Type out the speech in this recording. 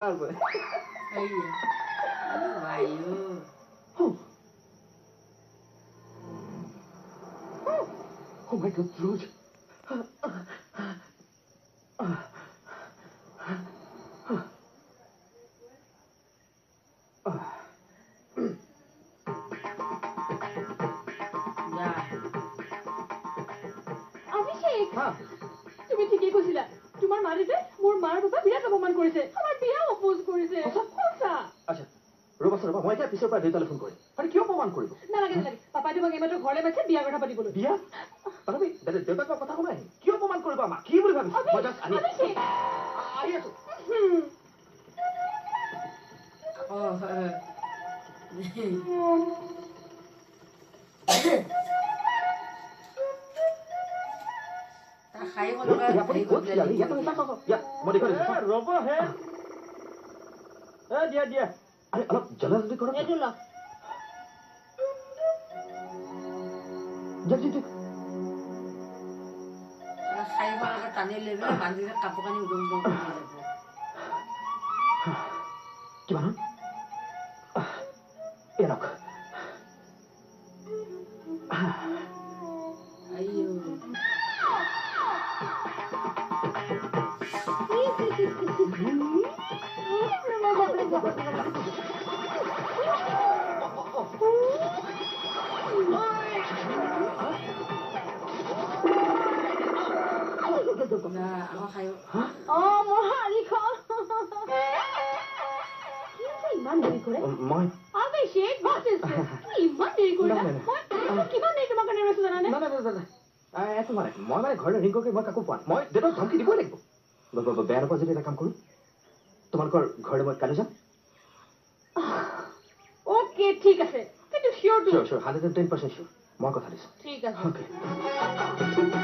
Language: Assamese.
Oh my God, George. তুমি ঠিকই কৈছিলা তোমাৰ মাৰিতে মোৰ মাৰ বাবা বিৰাট অপমান কৰিছে আমাৰ বিয়া অপোজ কৰিছে সঁচা আচ্ছা ৰবা মই এতিয়া পিছৰ পৰা দেউতালৈ ফোন কৰিম আৰে কিয় অপমান কৰিব নালাগে পাপাই তোমাক এইমাত্ৰ ঘৰলৈ মাতিছে বিয়া কথা পাতিবলৈ বিয়া তথাপি দেউতাক কথা শুনাই কিয় অপমান কৰিব আমাক কি বুলি ভাবিছ মই জাষ্ট আহি আছো ৰব হে দিয়া আৰে অলপ জলদি কৰো এইটো ল জলদি খাইব লাগে টানি লেবে বান্ধিলে কাপোৰ কানি উদম উদম কৰি যাব কিমান এৰক আইও ইমান দেৰি কৰে মই অভিষেক what is this ইমান দেৰি কৰিলা মই কিমান দেৰি তোমাৰ কাৰণে ৰৈছো জানানে না একো মানে মই মানে ঘৰলৈ ৰিং কৰি মই কাকো পোৱা মই দেউতাক ধমকি দিবই লাগিব বেয়া নাপাওঁ যদি এটা কাম কৰোঁ তোমালোকৰ ঘৰলৈ মই কালি যাম ওকে ঠিক আছে কিন্তু শিওৰ 110% শিওৰ মই কথা দিছোঁ ঠিক আছে Okay.